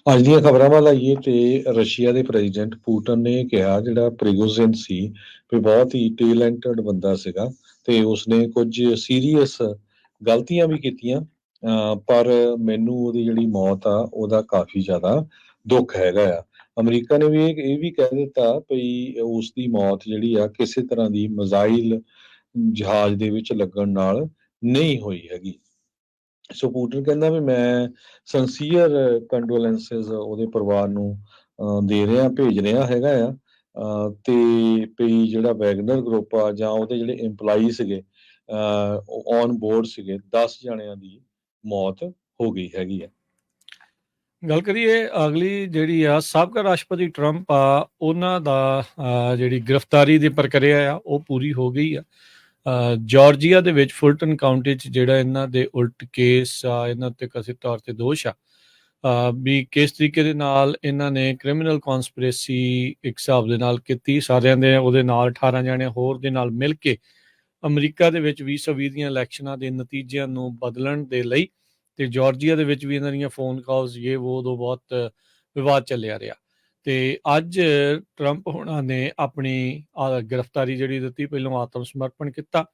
ਅੱਜ ਦੀਆਂ ਖਬਰਾਂ ਵੱਲ ਆਈਏ ਤੇ ਰਸ਼ੀਆ ਦੇ ਪ੍ਰੈਜ਼ੀਡੈਂਟ ਪੂਟਨ ਨੇ ਕਿਹਾ ਜਿਹੜਾ ਪ੍ਰਿਗੋਜ਼ਿਨ ਸੀ ਵੀ ਬਹੁਤ ਹੀ ਟੈਲੈਂਟਡ ਬੰਦਾ ਸੀਗਾ ਤੇ ਉਸਨੇ ਕੁਝ ਸੀਰੀਅਸ ਗਲਤੀਆਂ ਵੀ ਕੀਤੀਆਂ ਪਰ ਮੈਨੂੰ ਉਹਦੀ ਜਿਹੜੀ ਮੌਤ ਆ ਉਹਦਾ ਕਾਫੀ ਜ਼ਿਆਦਾ ਦੁੱਖ ਹੈਗਾ ਆ। ਅਮਰੀਕਾ ਨੇ ਵੀ ਇਹ ਵੀ ਕਹਿ ਦਿੱਤਾ ਵੀ ਉਸ ਦੀ ਮੌਤ ਜਿਹੜੀ ਆ ਕਿਸੇ ਤਰ੍ਹਾਂ ਦੀ ਮਿਜ਼ਾਈਲ ਜਹਾਜ਼ ਦੇ ਵਿੱਚ ਲੱਗਣ ਨਾਲ ਨਹੀਂ ਹੋਈ ਹੈਗੀ। ਸੋ ਪੂਟਨ ਕਹਿੰਦਾ ਵੀ ਮੈਂ ਸਿੰਸੀਅਰ ਕੰਡੋਲੈਂਸਿਸ ਉਹਦੇ ਪਰਿਵਾਰ ਨੂੰ ਦੇ ਰਿਹਾ ਭੇਜ ਰਿਹਾ ਹੈਗਾ ਆ। ਤੇ ਵੀ ਜਿਹੜਾ ਵੈਗਨਰ ਗਰੁੱਪ ਆ ਜਾਂ ਉਹਦੇ ਜਿਹੜੇ EMPLOYEE ਸੀਗੇ ਔਨ ਬੋਰਡ ਸੀਗੇ 10 ਜਣਿਆਂ ਦੀ ਮੌਤ ਹੋ ਗਈ ਹੈਗੀ ਆ। ਗੱਲ ਕਰੀਏ ਅਗਲੀ ਜਿਹੜੀ ਆ ਸਾਬਕਾ ਰਾਸ਼ਟਰਪਤੀ ਟਰੰਪ ਆ ਉਹਨਾਂ ਦਾ ਜਿਹੜੀ ਗ੍ਰਿਫਤਾਰੀ ਦੀ ਪ੍ਰਕਿਰਿਆ ਆ ਉਹ ਪੂਰੀ ਹੋ ਗਈ ਆ। ਜਾਰਜੀਆ ਦੇ ਵਿੱਚ ਫੁਲਟਨ ਕਾਊਂਟੀ 'ਚ ਜਿਹੜਾ ਇਹਨਾਂ ਦੇ ਉਲਟ ਕੇਸ ਆ, ਇਹਨਾਂ ਉੱਤੇ ਕਥਿਤ ਤੌਰ ਤੇ ਦੋਸ਼ ਆ ਵੀ ਕਿਸ ਤਰੀਕੇ ਦੇ ਨਾਲ ਇਹਨਾਂ ਨੇ ਕ੍ਰਿਮੀਨਲ ਕੌਨਸਪੀਰੇਸੀ ਇੱਕ ਹਿਸਾਬ ਦੇ ਨਾਲ ਕੀਤੀ, ਸਾਰਿਆਂ ਦੇ ਉਹਦੇ ਨਾਲ 18 ਜਣੇ ਹੋਰ ਦੇ ਨਾਲ ਮਿਲ ਕੇ ਅਮਰੀਕਾ ਦੇ ਵਿੱਚ 2020 ਦੀਆਂ ਇਲੈਕਸ਼ਨਾਂ ਦੇ ਨਤੀਜਿਆਂ ਨੂੰ ਬਦਲਣ ਦੇ ਲਈ ਤੇ ਜਾਰਜੀਆ ਦੇ ਵਿੱਚ ਵੀ ਇਹਨਾਂ ਦੀਆਂ ਫੋਨ ਕਾਲਸ ਇਹ ਉਹ ਉਦੋਂ ਬਹੁਤ ਵਿਵਾਦ ਚੱਲਿਆ ਰਿਹਾ। ਤੇ ਅੱਜ ਟਰੰਪ ਹੋਣਾ ਨੇ ਆਪਣੀ ਗ੍ਰਿਫਤਾਰੀ ਜਿਹੜੀ ਦਿੱਤੀ, ਪਹਿਲਾਂ ਆਤਮ ਸਮਰਪਣ ਕੀਤਾ,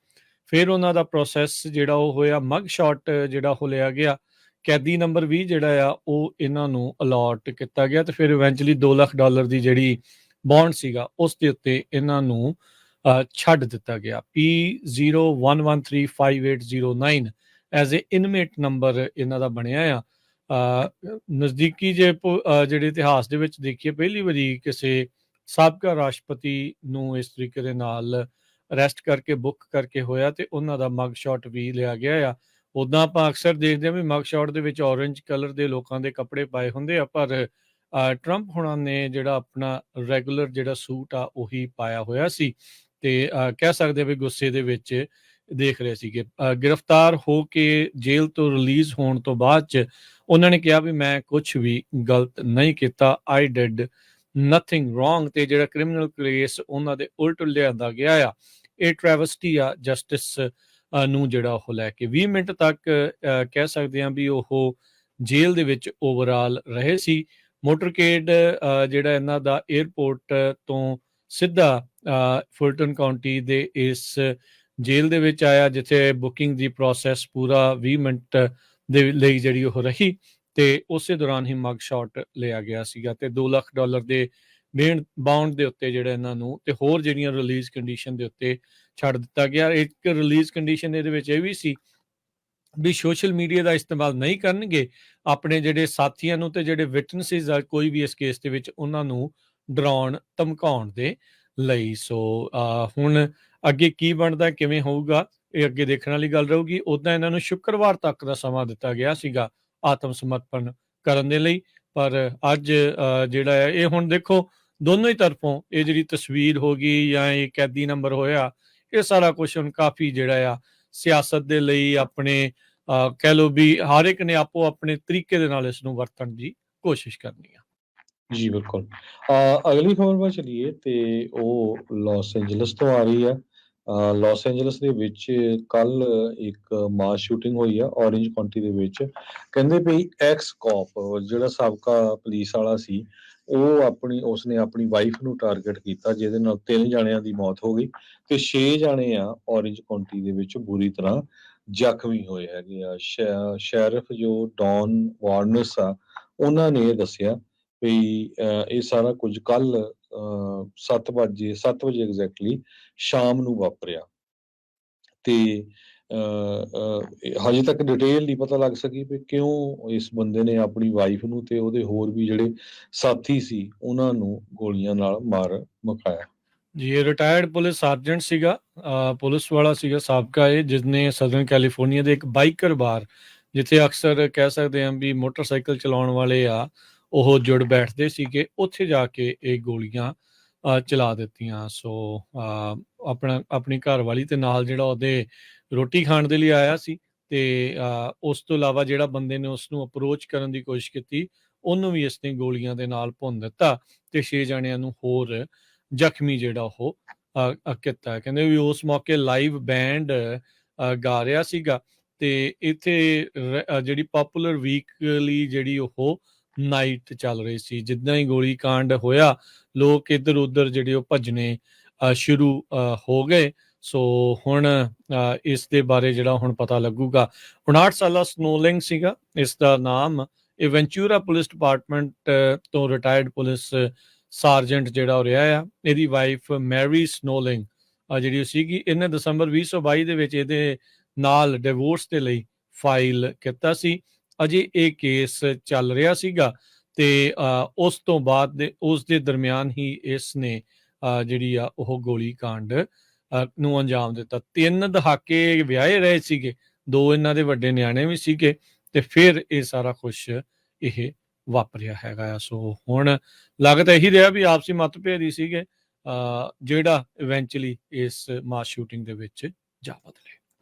ਫਿਰ ਉਹਨਾਂ ਦਾ ਪ੍ਰੋਸੈਸ ਜਿਹੜਾ ਉਹ ਹੋਇਆ, ਮਗ ਸ਼ਾਟ ਜਿਹੜਾ ਉਹ ਲਿਆ ਗਿਆ, ਕੈਦੀ ਨੰਬਰ 20 ਜਿਹੜਾ ਆ ਉਹ ਇਹਨਾਂ ਨੂੰ ਅਲਾਟ ਕੀਤਾ ਗਿਆ ਤੇ ਫਿਰ ਇਵੈਂਚੁਅਲੀ $2 ਲੱਖ ਦੀ ਜਿਹੜੀ ਬੌਂਡ ਸੀਗਾ ਉਸ ਦੇ ਉੱਤੇ ਇਹਨਾਂ ਨੂੰ ਛੱਡ ਦਿੱਤਾ ਗਿਆ। P01135809 ਐਜ਼ ਏ ਇਨਮੇਟ ਨੰਬਰ ਇਹਨਾਂ ਦਾ ਬਣਿਆ ਆ। ਨਜ਼ਦੀਕੀ ਜਿਹੜੇ ਇਤਿਹਾਸ ਦੇ ਵਿੱਚ ਦੇਖੀਏ, ਪਹਿਲੀ ਵਾਰੀ ਕਿਸੇ ਸਾਬਕਾ ਰਾਸ਼ਟਰਪਤੀ ਨੂੰ ਇਸ ਤਰੀਕੇ ਦੇ ਨਾਲ ਅਰੈਸਟ ਕਰਕੇ ਬੁੱਕ ਕਰਕੇ ਹੋਇਆ ਤੇ ਉਹਨਾਂ ਦਾ ਮਗ ਸ਼ਾਟ ਵੀ ਲਿਆ ਗਿਆ ਆ। ਉੱਦਾਂ ਆਪਾਂ ਅਕਸਰ ਦੇਖਦੇ ਹਾਂ ਵੀ ਮਗ ਸ਼ਾਟ ਦੇ ਵਿੱਚ ਔਰੰਜ ਕਲਰ ਦੇ ਲੋਕਾਂ ਦੇ ਕੱਪੜੇ ਪਾਏ ਹੁੰਦੇ ਆ, ਪਰ ਟਰੰਪ ਹੁਣਾਂ ਨੇ ਜਿਹੜਾ ਆਪਣਾ ਰੈਗੂਲਰ ਜਿਹੜਾ ਸੂਟ ਆ ਉਹੀ ਪਾਇਆ ਹੋਇਆ ਸੀ ਤੇ ਕਹਿ ਸਕਦੇ ਵੀ ਗੁੱਸੇ ਦੇ ਵਿੱਚ ਦੇਖ ਰਹੇ ਸੀਗੇ। ਗ੍ਰਿਫਤਾਰ ਹੋ ਕੇ ਜੇਲ੍ਹ ਤੋਂ ਰਿਲੀਜ਼ ਹੋਣ ਤੋਂ ਬਾਅਦ 'ਚ ਉਹਨਾਂ ਨੇ ਕਿਹਾ ਵੀ ਮੈਂ ਕੁਝ ਵੀ ਗਲਤ ਨਹੀਂ ਕੀਤਾ, ਆਈ ਡਿਡ ਨਥਿੰਗ ਰੋਂਗ। ਤੇ ਜਿਹੜਾ ਕ੍ਰਿਮੀਨਲ ਕੇਸ ਉਹਨਾਂ ਦੇ ਉਲਟ ਲਿਆਂਦਾ ਗਿਆ ਆ, ਇਹ ਟ੍ਰੈਵਸਟੀ ਆ ਜਸਟਿਸ ਨੂੰ ਜਿਹੜਾ ਉਹ ਲੈ ਕੇ 20 ਮਿੰਟ ਤੱਕ ਕਹਿ ਸਕਦੇ ਹਾਂ ਵੀ ਉਹ ਜੇਲ੍ਹ ਦੇ ਵਿੱਚ ਓਵਰਆਲ ਰਹੇ ਸੀ। ਮੋਟਰਕੇਡ ਜਿਹੜਾ ਇਹਨਾਂ ਦਾ 에ਅਰਪੋਰਟ ਤੋਂ ਸਿੱਧਾ ਫੁਲਟਨ ਕਾਊਂਟੀ ਦੇ ਇਸ ਜੇਲ੍ਹ ਦੇ ਵਿੱਚ ਆਇਆ, ਜਿੱਥੇ ਬੁਕਿੰਗ ਦੀ ਪ੍ਰੋਸੈਸ ਪੂਰਾ 20 ਮਿੰਟ ਦੇ ਲਈ ਜਿਹੜੀ ਉਹ ਰਹੀ ਤੇ ਉਸੇ ਦੌਰਾਨ ਹੀ ਮਗ ਸ਼ਾਟ ਲਿਆ ਗਿਆ ਸੀਗਾ ਤੇ $2 ਲੱਖ ਦੇ ਮੇਨ ਬਾਉਂਡ ਦੇ ਉੱਤੇ ਜਿਹੜਾ ਇਹਨਾਂ ਨੂੰ ਤੇ ਹੋਰ ਜਿਹੜੀਆਂ ਰਿਲੀਜ਼ ਕੰਡੀਸ਼ਨ ਦੇ ਉੱਤੇ ਛੱਡ ਦਿੱਤਾ ਗਿਆ। ਇੱਕ ਰਿਲੀਜ਼ ਕੰਡੀਸ਼ਨ ਇਹਦੇ ਵਿੱਚ ਇਹ ਵੀ ਸੀ ਵੀ ਸੋਸ਼ਲ ਮੀਡੀਆ ਦਾ ਇਸਤੇਮਾਲ ਨਹੀਂ ਕਰਨਗੇ, ਆਪਣੇ ਜਿਹੜੇ ਸਾਥੀਆਂ ਨੂੰ ਤੇ ਜਿਹੜੇ ਵਿਟਨੈਸਿਸ ਆ ਕੋਈ ਵੀ ਇਸ ਕੇਸ ਦੇ ਵਿੱਚ ਉਹਨਾਂ ਨੂੰ ਡਰਾਉਣ ਧਮਕਾਉਣ ਦੇ ਲਈ। ਸੋ ਹੁਣ ਅੱਗੇ ਕੀ ਬਣਦਾ, ਕਿਵੇਂ ਹੋਊਗਾ, ਇਹ ਅੱਗੇ ਦੇਖਣ ਵਾਲੀ ਗੱਲ ਰਹੂਗੀ। ਉੱਦਾਂ ਇਹਨਾਂ ਨੂੰ ਸ਼ੁੱਕਰਵਾਰ ਤੱਕ ਦਾ ਸਮਾਂ ਦਿੱਤਾ ਗਿਆ ਸੀਗਾ ਆਤਮ ਸਮਰਪਣ ਕਰਨ ਦੇ ਲਈ, ਪਰ ਅੱਜ ਜਿਹੜਾ ਹੈ ਇਹ ਹੁਣ ਦੇਖੋ ਦੋਨੋਂ ਹੀ ਤਰਫੋਂ ਇਹ ਜਿਹੜੀ ਤਸਵੀਰ ਹੋ ਗਈ ਜਾਂ ਇਹ ਕੈਦੀ ਨੰਬਰ ਹੋਇਆ, ਇਹ ਸਾਰਾ ਕੁਝ ਹੁਣ ਕਾਫੀ ਜਿਹੜਾ ਆ ਸਿਆਸਤ ਦੇ ਲਈ ਆਪਣੇ ਕਹਿ ਲਓ ਵੀ ਹਰ ਇੱਕ ਨੇ ਆਪੋ ਆਪਣੇ ਤਰੀਕੇ ਦੇ ਨਾਲ ਇਸ ਨੂੰ ਵਰਤਣ ਦੀ ਕੋਸ਼ਿਸ਼ ਕਰਨੀ ਆ। ਜੀ ਬਿਲਕੁਲ। ਅਗਲੀ ਖਬਰ ਵੱਲ ਚਲੀਏ ਤੇ ਉਹ ਲਾਸ ਐਂਜਲਸ ਤੋਂ ਆ ਰਹੀ ਆ। ਲਾਸ ਐਂਜਲਸ ਦੇ ਵਿੱਚ ਕੱਲ ਇੱਕ ਮਾਸ ਸ਼ੂਟਿੰਗ ਹੋਈ ਆ ਔਰੇਂਜ ਕਾਉਂਟੀ ਦੇ ਵਿੱਚ। ਕਹਿੰਦੇ ਵੀ ਐਕਸ ਕੌਪ ਜਿਹੜਾ ਸਾਬਕਾ ਪੁਲਿਸ ਵਾਲਾ ਸੀ, ਉਸਨੇ ਆਪਣੀ ਵਾਈਫ ਨੂੰ ਟਾਰਗੇਟ ਕੀਤਾ, ਜਿਹਦੇ ਨਾਲ 3 ਜਣਿਆਂ ਦੀ ਮੌਤ ਹੋ ਗਈ ਤੇ 6 ਜਣੇ ਆ ਔਰੇਂਜ ਕਾਉਂਟੀ ਦੇ ਵਿੱਚ ਬੁਰੀ ਤਰ੍ਹਾਂ ਜ਼ਖਮੀ ਹੋਏ ਹੈਗੇ ਆ। ਸ਼ੈਰਿਫ ਜੋ ਡੌਨ ਵਾਰਨਸ ਆ, ਉਹਨਾਂ ਨੇ ਇਹ ਦੱਸਿਆ ਵੀ ਇਹ ਸਾਰਾ ਕੁਝ ਕੱਲ 7 ਵਜੇ ਐਗਜ਼ੈਕਟਲੀ ਸ਼ਾਮ ਨੂੰ ਵਾਪਰਿਆ ਤੇ ਹਜੇ ਤੱਕ ਡਿਟੇਲ ਨਹੀਂ ਪਤਾ ਲੱਗ ਸਕੀ ਵੀ ਕਿਉਂ ਇਸ ਬੰਦੇ ਨੇ ਆਪਣੀ ਵਾਈਫ ਨੂੰ ਤੇ ਉਹਦੇ ਹੋਰ ਵੀ ਜਿਹੜੇ ਸਾਥੀ ਸੀ ਉਹਨਾਂ ਨੂੰ ਗੋਲੀਆਂ ਨਾਲ ਮਾਰ ਮੁਕਾਇਆ। ਜੀ, ਇਹ ਰਿਟਾਇਰਡ ਪੁਲਿਸ ਸਰਜੈਂਟ ਸੀਗਾ, ਪੁਲਿਸ ਵਾਲਾ ਸੀਗਾ ਸਾਬਕਾ, ਇਹ ਜਿਸਨੇ ਸਦਰਨ ਕੈਲੀਫੋਰਨੀਆ ਦੇ ਇੱਕ ਬਾਈਕਰ ਬਾਰ, ਜਿੱਥੇ ਅਕਸਰ ਕਹਿ ਸਕਦੇ ਹਾਂ ਵੀ ਮੋਟਰਸਾਈਕਲ ਚਲਾਉਣ ਵਾਲੇ ਆ ਉਹ ਜੁੜ ਬੈਠਦੇ ਸੀਗੇ, ਉੱਥੇ ਜਾ ਕੇ ਇਹ ਗੋਲੀਆਂ ਚਲਾ ਦਿੱਤੀਆਂ। ਸੋ ਆਪਣੀ ਘਰ ਵਾਲੀ ਤੇ ਨਾਲ ਜਿਹੜਾ ਉਹਦੇ ਰੋਟੀ ਖਾਣ ਦੇ ਲਈ ਆਇਆ ਸੀ ਤੇ ਉਸ ਤੋਂ ਇਲਾਵਾ ਜਿਹੜਾ ਬੰਦੇ ਨੇ ਉਸ ਨੂੰ ਅਪਰੋਚ ਕਰਨ ਦੀ ਕੋਸ਼ਿਸ਼ ਕੀਤੀ ਉਹਨੂੰ ਵੀ ਇਸਨੇ ਗੋਲੀਆਂ ਦੇ ਨਾਲ ਭੁੰਨ ਦਿੱਤਾ ਤੇ 6 ਜਣਿਆਂ ਨੂੰ ਹੋਰ ਜ਼ਖਮੀ ਜਿਹੜਾ ਉਹ ਕੀਤਾ। ਕਹਿੰਦੇ ਵੀ ਉਸ ਮੌਕੇ ਲਾਈਵ ਬੈਂਡ ਗਾ ਰਿਹਾ ਸੀਗਾ ਤੇ ਇੱਥੇ ਜਿਹੜੀ ਪਪੂਲਰ ਵੀਕਲੀ ਜਿਹੜੀ ਉਹ ਨਾਈਟ ਚੱਲ ਰਹੀ ਸੀ। ਜਿੱਦਾਂ ਹੀ ਗੋਲੀ ਕਾਂਡ ਹੋਇਆ, ਲੋਕ ਇੱਧਰ ਉੱਧਰ ਜਿਹੜੇ ਉਹ ਭੱਜਣੇ ਸ਼ੁਰੂ ਹੋ ਗਏ। ਸੋ ਹੁਣ ਇਸ ਦੇ ਬਾਰੇ ਜਿਹੜਾ ਹੁਣ ਪਤਾ ਲੱਗੂਗਾ। 59 ਸਾਲਾ ਸਨੋਲਿੰਗ ਸੀਗਾ ਇਸ ਦਾ ਨਾਮ। ਇਹ ਵੈਂਚੂਰਾ ਪੁਲਿਸ ਡਿਪਾਰਟਮੈਂਟ ਤੋਂ ਰਿਟਾਇਰਡ ਪੁਲਿਸ ਸਾਰਜੈਂਟ ਜਿਹੜਾ ਉਹ ਰਿਹਾ ਆ। ਇਹਦੀ ਵਾਈਫ ਮੈਰੀ ਸਨੋਲਿੰਗ ਜਿਹੜੀ ਸੀਗੀ, ਇਹਨੇ ਦਸੰਬਰ 2022 ਦੇ ਵਿੱਚ ਇਹਦੇ ਨਾਲ ਡਿਵੋਰਸ ਦੇ ਲਈ ਫਾਈਲ ਕੀਤਾ ਸੀ। ਅਜੇ ਇਹ ਕੇਸ ਚੱਲ ਰਿਹਾ ਸੀਗਾ ਤੇ ਉਸ ਤੋਂ ਬਾਅਦ ਉਸ ਦੇ ਦਰਮਿਆਨ ਹੀ ਇਸ ਨੇ ਜਿਹੜੀ ਆ ਉਹ ਗੋਲੀ ਕਾਂਡ ਨੂੰ ਅੰਜਾਮ ਦਿੱਤਾ। 3 ਦਹਾਕੇ ਵਿਆਹੇ ਰਹੇ ਸੀਗੇ, 2 ਇਹਨਾਂ ਦੇ ਵੱਡੇ ਨਿਆਣੇ ਵੀ ਸੀਗੇ ਤੇ ਫਿਰ ਇਹ ਸਾਰਾ ਕੁਛ ਇਹ ਵਾਪਰਿਆ ਹੈਗਾ ਆ। ਸੋ ਹੁਣ ਲੱਗਦਾ ਇਹੀ ਰਿਹਾ ਵੀ ਆਪਸੀ ਮਤਭੇਦ ਹੀ ਸੀਗੇ ਜਿਹੜਾ ਇਵੈਂਚੁਅਲੀ ਇਸ ਮਾਸ ਸ਼ੂਟਿੰਗ ਦੇ ਵਿੱਚ ਜਾ ਬਦਲੇ।